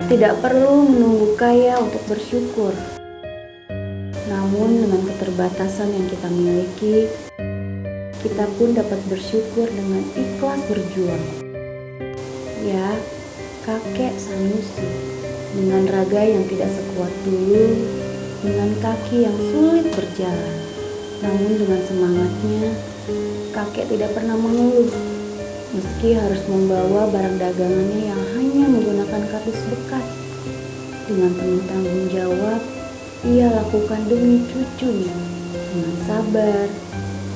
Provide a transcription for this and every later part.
Tidak perlu menunggu kaya untuk bersyukur. Namun dengan keterbatasan yang kita miliki, kita pun dapat bersyukur dengan ikhlas berjuang. Ya, kakek Sanusi, dengan raga yang tidak sekuat dulu, dengan kaki yang sulit berjalan. Namun dengan semangatnya, kakek tidak pernah mengeluh. Meski harus membawa barang dagangannya yang hanya menggunakan kardus bekas. Dengan penuh tanggung jawab, ia lakukan demi cucunya. Dengan sabar,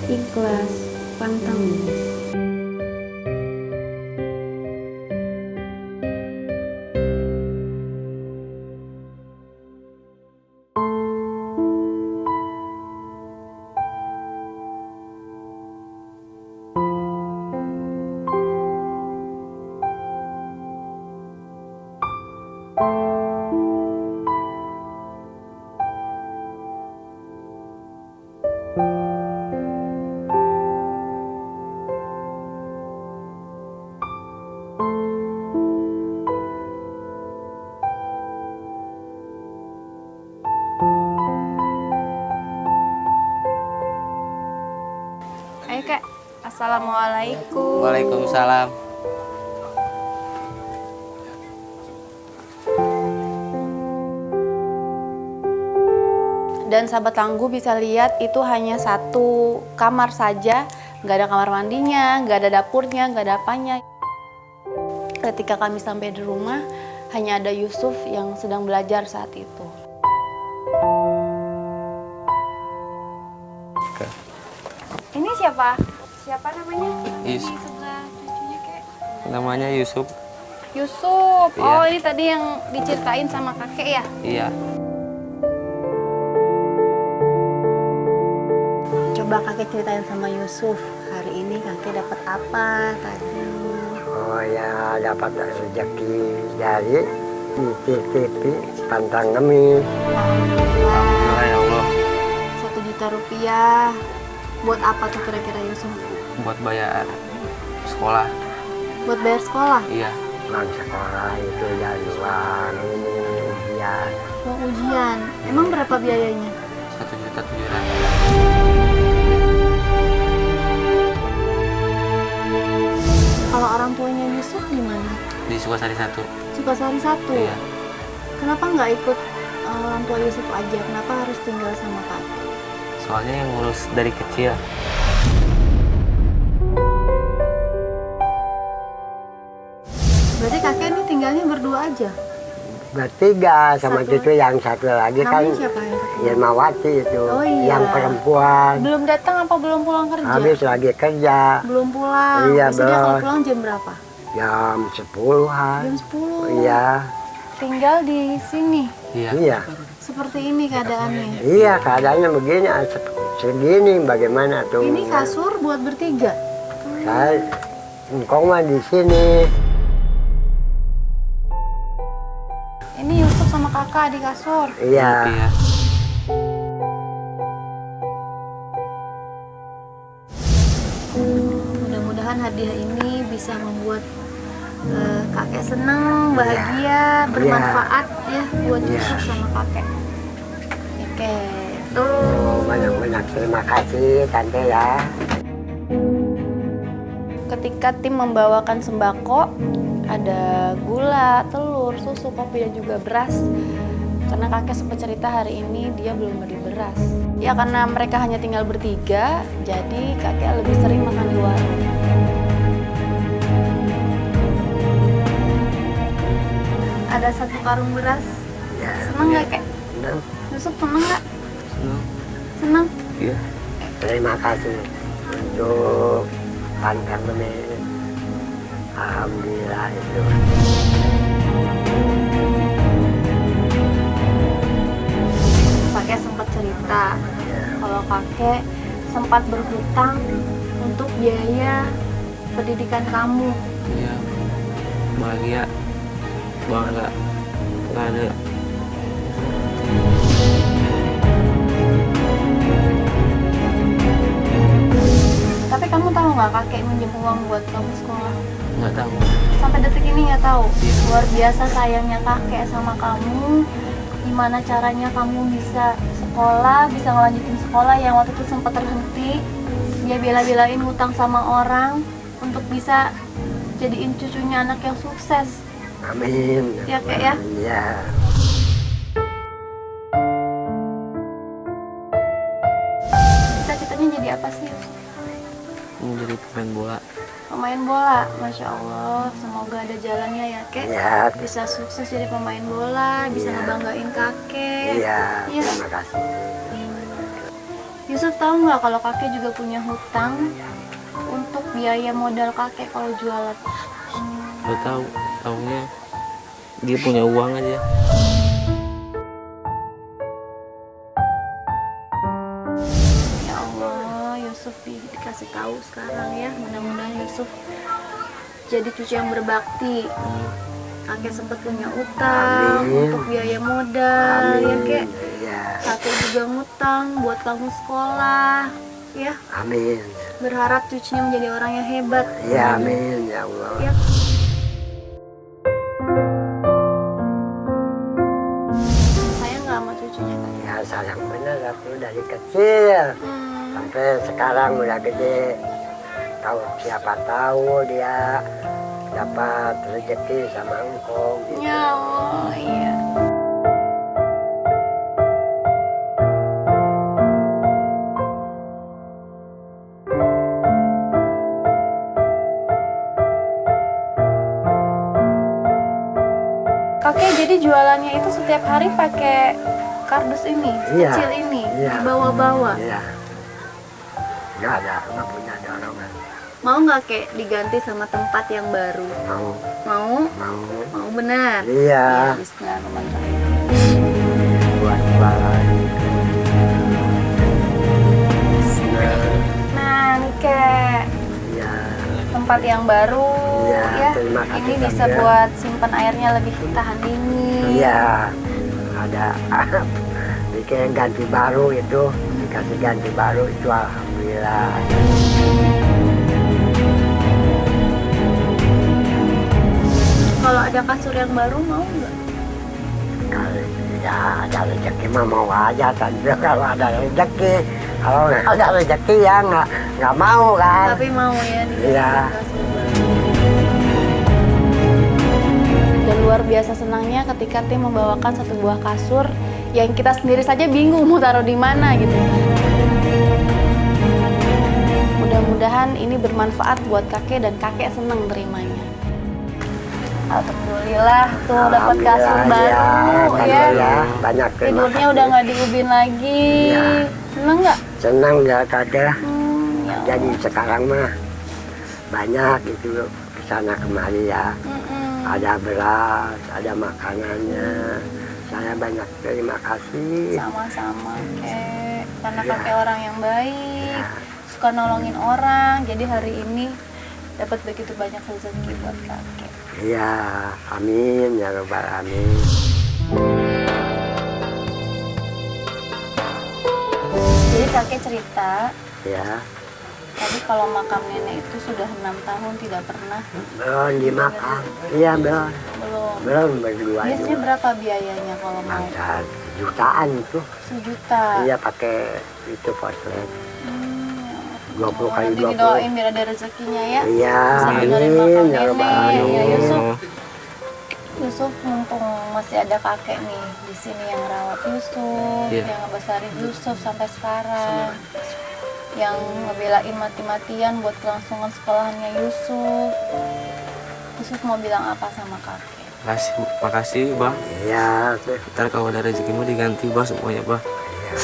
ikhlas, pantang menyerah. Ayo Kak, Assalamualaikum. Waalaikumsalam. Dan sahabat Tangguh bisa lihat itu hanya satu kamar saja, nggak ada kamar mandinya, nggak ada dapurnya, nggak ada apanya. Ketika kami sampai di rumah, hanya ada Yusuf yang sedang belajar saat itu. Ini siapa? Siapa namanya? Yusuf. Di sebelah cucunya Kak. Namanya Yusuf. Yusuf. Iya. Oh, ini tadi yang diceritain sama kakek ya? Iya. Coba kakek ceritain sama Yusuf, hari ini kakek dapat apa tadi? Oh ya, dapat rezeki dari TV pantang ngemis. Alhamdulillah ya Allah. 1 juta rupiah. Buat apa tuh kira-kira Yusuf? Buat bayar sekolah. Buat bayar sekolah? Iya. Uang sekolah itu dari uang ini ujian. Mau ujian. Emang berapa biayanya? 1.700.000. Kalau orang tuanya Yusuf gimana? Di Sukasari 1. Sukasari 1? Iya. Kenapa nggak ikut orang tua Yusuf aja? Kenapa harus tinggal sama kakek? Soalnya yang ngurus dari kecil. Berarti kakek ini tinggalnya berdua aja? Bertiga sama Satu. cucu yang satu lagi kan Namanya siapa yang satu? Irmawati itu. Oh, iya. Yang perempuan. Belum datang apa belum pulang kerja? Habis lagi kerja Belum pulang. Iya, Biasanya kalau belum. pulang jam berapa? jam 10-an. Jam 10. Iya. Tinggal di sini. Iya. Iya. Seperti ini keadaannya. Iya, keadaannya begini segini bagaimana tuh. Ini kasur buat bertiga. Saya engkau mah di sini. Ini Yusuf sama kakak di kasur. Iya. Iya. Mudah-mudahan hadiah ini bisa membuat kakek senang, bahagia, bermanfaat ya buat Iya. Yusuf sama kakek. Oke, tuh. Oh, banyak-banyak terima kasih tante ya. Ketika tim membawakan sembako, ada gula, telur, susu, kopi, dan juga beras. Karena kakek sempat cerita hari ini dia belum beli beras. Ya karena mereka hanya tinggal bertiga, jadi kakek lebih sering makan di warung. Ada 1 karung beras. Ya, Seneng nggak kek? senang. Yusuf seneng nggak? Senang. Seneng? Iya. Terima kasih untuk pantang ngemis. Alhamdulillah itu. Kakek sempat cerita kalau kakek sempat berhutang untuk biaya pendidikan kamu. Iya. Bahagia. Bangga. Nggak ada. Tapi kamu tahu nggak kakek minjem uang buat kamu sekolah? Nggak tahu. Sampai detik ini nggak tahu. Luar biasa sayangnya kakek sama kamu. Gimana caranya kamu bisa sekolah, bisa ngelanjutin sekolah yang waktu itu sempat terhenti. Dia bela-belain ngutang sama orang untuk bisa jadiin cucunya anak yang sukses. Amin. Ya kek ya. Iya. Cita-citanya jadi apa sih? Mau jadi pemain bola. Pemain bola, Masya Allah. Semoga ada jalannya ya kek. Iya. Bisa sukses jadi pemain bola, bisa Iya. ngebanggain kakek. Iya. Iya. Terima kasih. Yusuf tahu nggak kalau kakek juga punya hutang untuk biaya modal kakek kalau jualan? Lo tahu, tahunya dia punya uang aja. Ya Allah, Yusuf dikasih tahu sekarang ya. Mudah-mudahan Yusuf jadi cucu yang berbakti. Kakek sempat punya utang Amin. untuk biaya modal, ya kek. Iya. Kakek juga ngutang buat kamu sekolah, ya. Amin. Berharap cucunya menjadi orang yang hebat. Iya, amin ya Allah. Ya. Sayang nggak sama cucunya kak? Ya sayang bener aku dari kecil Hmm. sampai sekarang udah gede. Tahu siapa tahu dia dapat rezeki sama engkau gitu. Ya Allah, iya. Kakek jadi jualannya itu setiap hari pakai kardus ini, Iya, kecil ini, iya. dibawa-bawa. Iya. Nggak ada, nggak punya dorongan. Mau nggak kek diganti sama tempat yang baru? Mau, Mau? mau. Mau benar? Iya. Bismillahirrahmanirrahim. Buat jualan. Nah, nih kek. Iya. Tempat yang baru Iya, ya. terima kasih, Ini bisa Tante. buat simpan airnya lebih tahan dingin. Iya. Ada bikin ganti baru itu, dikasih ganti baru itu alhamdulillah. Kalau ada kasur yang baru mau nggak? Kalau ya ada rezeki mah mau aja kan. Kalau ada rezeki, kalau nggak ada rezeki ya nggak mau kan. Tapi mau ya di Iya. kasur baru. Dan luar biasa senangnya ketika tim membawakan satu buah kasur yang kita sendiri saja bingung mau taruh di mana gitu. Mudah-mudahan ini bermanfaat buat kakek dan kakek senang terimanya. Alhamdulillah tuh dapat kasur Alhamdulillah, baru ya. ya. Banyak terima Tidurnya kasih. udah nggak diubin lagi. Iya. Seneng nggak? Senang ya kada. Ya Jadi sekarang mah banyak itu kesana kemari ya. Mm-mm. Ada beras, ada makanannya. Saya banyak terima kasih. Sama-sama kek. Karena Iya. kakek orang yang baik, Ya, suka nolongin orang. Jadi hari ini dapat begitu banyak rezeki buat kakek. iya, amin ya robbal alamin. Jadi kakek cerita, Ya, tadi kalau makam nenek itu sudah 6 tahun tidak pernah. belum dimakan. Iya belum, Belum. berdua Biasanya juga. berapa biayanya kalau mau? Ada jutaan itu. 1 juta. Iya pakai itu potret. Ya. 20 kali Nanti 20. didoain biar ada rezekinya ya. Iya, Bisa benerin amin makam ya robbal nenek. Ya alamin. Yusuf, Yusuf mumpung masih ada kakek nih di sini yang rawat Yusuf, Iya. yang ngebesarin Yusuf sampai sekarang, yang ngebelain mati-matian buat kelangsungan sekolahannya Yusuf. Yusuf mau bilang apa sama kakek? Makasih, Bah. Iya, Ntar kalau ada rezekimu diganti, Bah, semuanya, Bah. iya.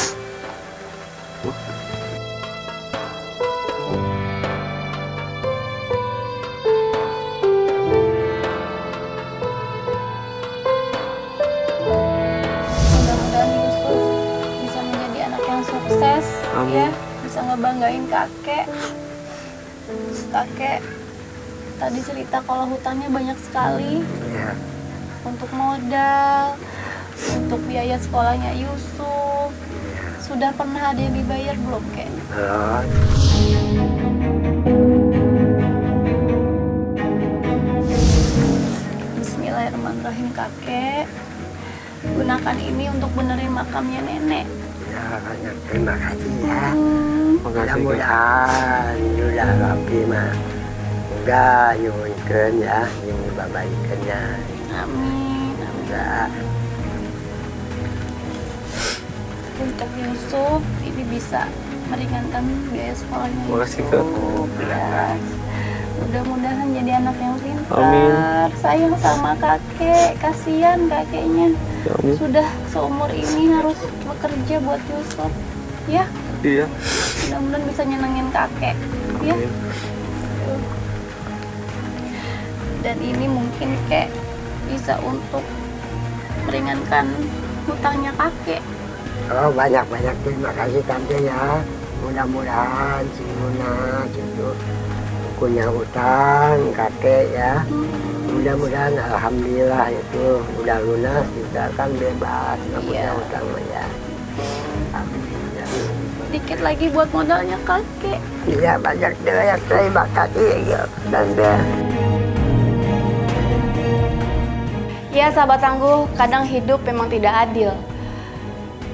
Mudah-mudahan Yusuf bisa menjadi anak yang sukses, Amin. ya, bisa ngebanggain kakek. Kakek tadi cerita kalau hutangnya banyak sekali Iya. untuk modal, untuk biaya sekolahnya Yusuf. Sudah pernah ada yang dibayar belum, kek? Belum. Bismillahirrahmanirrahim kakek. Gunakan ini untuk benerin makamnya nenek. Ya, banyak terima kasih ya. Makasih Kak. Mudah-mudahan sudah rapi mah. Udah nyuwunkeun ya, yang babaikannya. Amin. Udah. Untuk Yusuf ini bisa meringankan biaya sekolahnya Makasih, Kak. Yusuf. Ya. Mudah-mudahan jadi anak yang pintar. Amin. Sayang sama kakek, kasihan kakeknya. Ya, amin. Sudah seumur ini harus bekerja buat Yusuf. Ya, Iya. mudah-mudahan bisa nyenengin kakek. Ya. Amin. Dan ini mungkin kek bisa untuk meringankan hutangnya kakek. Oh, banyak-banyak terima kasih tante ya. Mudah-mudahan si Luna itu punya utang kakek ya. Mudah-mudahan alhamdulillah itu udah lunas, kita kan bebas nggak punya Iya. utang ya. Alhamdulillah. Dikit lagi buat modalnya kakek. Iya, banyak terima kasih ya tante. Ya sahabat tangguh, kadang hidup memang tidak adil.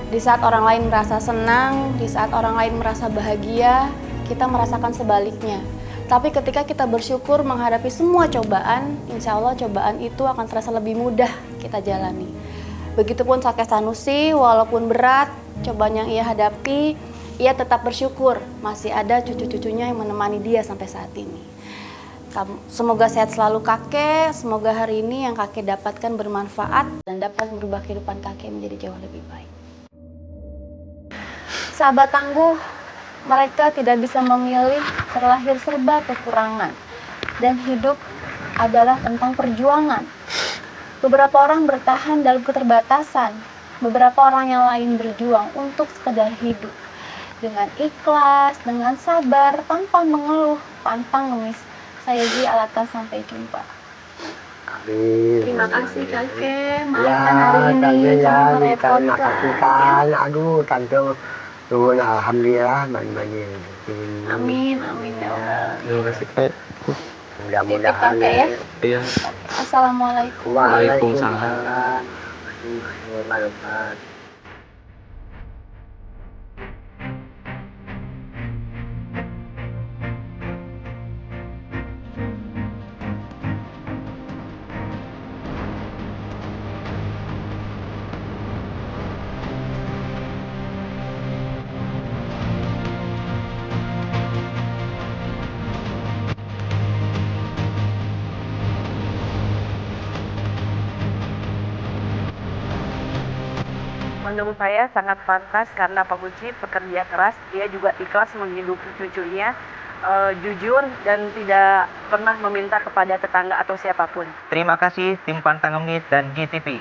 Di saat orang lain merasa senang, di saat orang lain merasa bahagia, kita merasakan sebaliknya. Tapi ketika kita bersyukur menghadapi semua cobaan, insya Allah cobaan itu akan terasa lebih mudah kita jalani. Begitupun kakek Sanusi, walaupun berat cobaan yang ia hadapi, ia tetap bersyukur masih ada cucu-cucunya yang menemani dia sampai saat ini. Semoga sehat selalu kakek, semoga hari ini yang kakek dapatkan bermanfaat dan dapat merubah kehidupan kakek menjadi jauh lebih baik. Sahabat tangguh, mereka tidak bisa memilih, terlahir serba kekurangan. Dan hidup adalah tentang perjuangan. Beberapa orang bertahan dalam keterbatasan, beberapa orang yang lain berjuang untuk sekedar hidup. Dengan ikhlas, dengan sabar, tanpa mengeluh, pantang ngemis. Saya Ji Alatan, sampai jumpa. Amin. Terima kasih kakek, Ya, maafkan hari ini tante ya, karena kita merepotkan. makasihkan. Aduh, tante, nuhun alhamdulillah, mani-mani. Amin, amin ya Allah. Terima kasih Kak. Mudah-mudahan. Kakek ya. Iya. Assalamualaikum. Waalaikumsalam. Waalaikumsalam. Waalaikumsalam. Menurut saya sangat pantas karena Pak Guci pekerja keras, dia juga ikhlas menghidupi cucunya, jujur dan tidak pernah meminta kepada tetangga atau siapapun. Terima kasih tim Pantang Ngemit dan GTV.